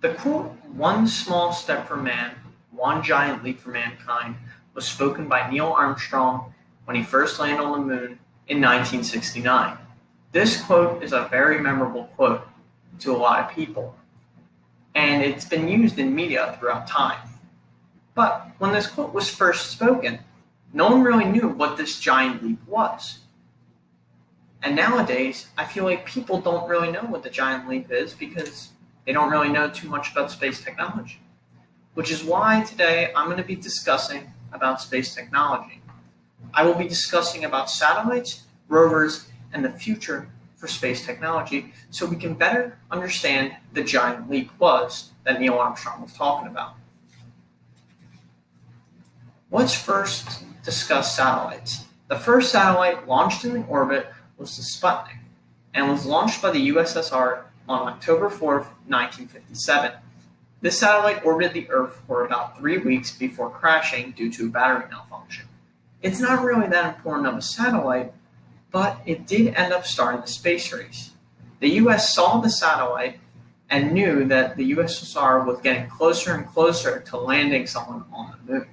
The quote, "one small step for man, one giant leap for mankind," was spoken by Neil Armstrong when he first landed on the moon in 1969. This quote is a very memorable quote to a lot of people, and it's been used in media throughout time. But when this quote was first spoken, no one really knew what this giant leap was. And nowadays, I feel like people don't really know what the giant leap is because they don't really know too much about space technology. Which is why today I'm going to be discussing about space technology. I will be discussing about satellites, rovers, and the future for space technology so we can better understand the giant leap was that Neil Armstrong was talking about. Let's first discuss satellites. The first satellite launched in orbit was the Sputnik and was launched by the USSR on October 4th, 1957. This satellite orbited the Earth for about 3 weeks before crashing due to a battery malfunction. It's not really that important of a satellite, but it did end up starting the space race. The US saw the satellite and knew that the USSR was getting closer and closer to landing someone on the moon.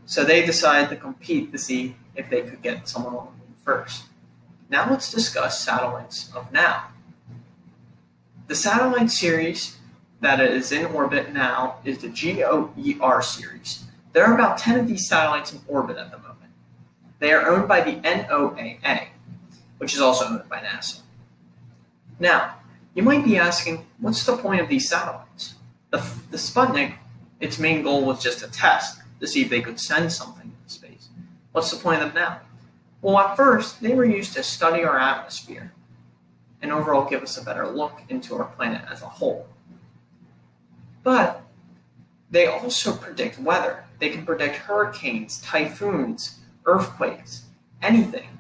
So they decided to compete to see if they could get someone on the moon first. Now let's discuss satellites of now. The satellite series that is in orbit now is the GOER series. There are about 10 of these satellites in orbit at the moment. They are owned by the NOAA, which is also owned by NASA. Now, you might be asking, what's the point of these satellites? The Sputnik, its main goal was just a test to see if they could send something into space. What's the point of them now? Well, at first, they were used to study our atmosphere and overall give us a better look into our planet as a whole. But they also predict weather. They can predict hurricanes, typhoons, earthquakes, anything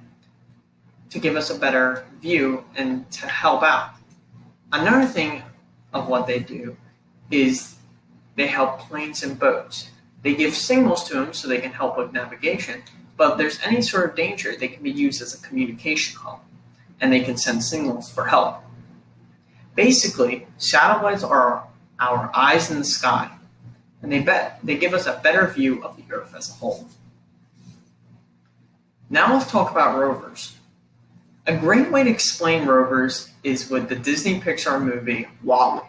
to give us a better view and to help out. Another thing of what they do is they help planes and boats. They give signals to them so they can help with navigation, but if there's any sort of danger, they can be used as a communication hub, and they can send signals for help. Basically, satellites are our eyes in the sky, and they give us a better view of the Earth as a whole. Now let's talk about rovers. A great way to explain rovers is with the Disney Pixar movie WALL-E.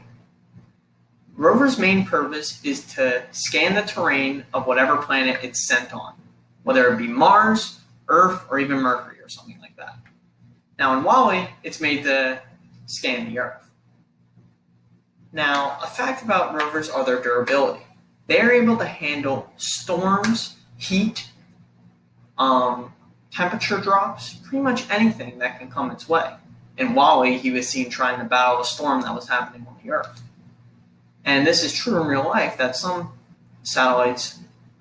Rover's main purpose is to scan the terrain of whatever planet it's sent on, whether it be Mars, Earth, or even Mercury or something like that. Now in WALL-E, it's made to scan the Earth. Now, a fact about rovers are their durability. They are able to handle storms, heat, temperature drops, pretty much anything that can come its way. In WALL-E, he was seen trying to battle a storm that was happening on the Earth. And this is true in real life that some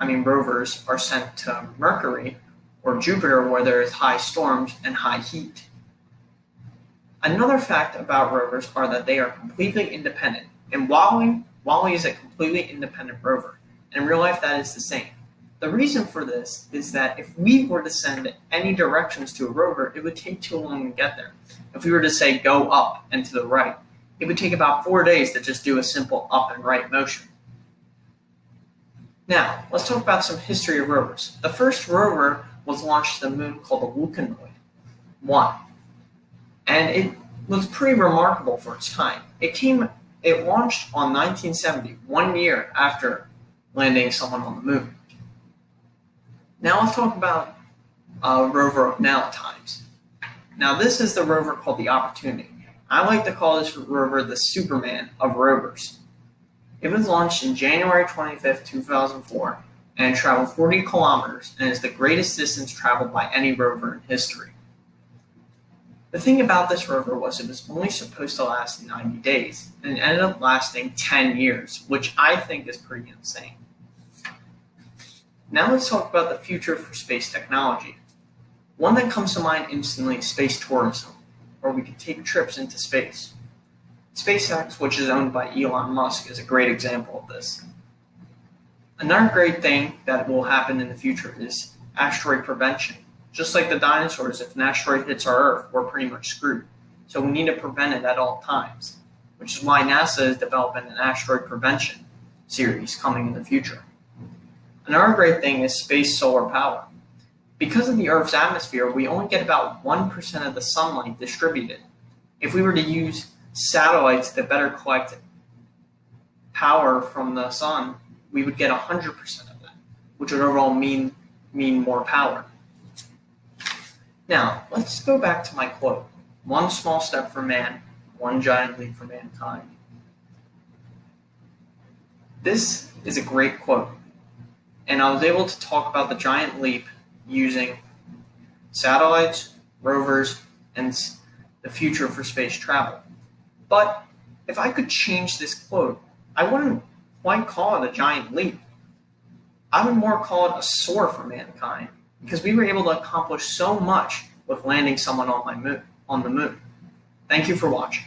rovers are sent to Mercury or Jupiter where there is high storms and high heat. Another fact about rovers are that they are completely independent. In WALL-E is a completely independent rover. And in real life, that is the same. The reason for this is that if we were to send any directions to a rover, it would take too long to get there. If we were to say go up and to the right, it would take about 4 days to just do a simple up and right motion. Now, let's talk about some history of rovers. The first rover was launched to the moon called the Vulcanoid 1. And it was pretty remarkable for its time. It launched on 1970, 1 year after landing someone on the moon. Now let's talk about a rover of now times. Now this is the rover called the Opportunity. I like to call this rover the Superman of rovers. It was launched in January 25th, 2004, and traveled 40 kilometers and is the greatest distance traveled by any rover in history. The thing about this rover was it was only supposed to last 90 days, and it ended up lasting 10 years, which I think is pretty insane. Now let's talk about the future for space technology. One that comes to mind instantly is space tourism, where we can take trips into space. SpaceX, which is owned by Elon Musk, is a great example of this. Another great thing that will happen in the future is asteroid prevention. Just like the dinosaurs, if an asteroid hits our Earth, we're pretty much screwed. So we need to prevent it at all times. which is why NASA is developing an asteroid prevention series coming in the future. Another great thing is space solar power. Because of the Earth's atmosphere, we only get about 1% of the sunlight distributed. If we were to use satellites to better collect power from the sun, we would get 100% of that, which would overall mean more power. Now, let's go back to my quote. One small step for man, one giant leap for mankind. This is a great quote, and I was able to talk about the giant leap using satellites, rovers, and the future for space travel. But if I could change this quote, I wouldn't quite call it a giant leap. I would more call it a soar for mankind, because we were able to accomplish so much with landing someone on the moon. Thank you for watching.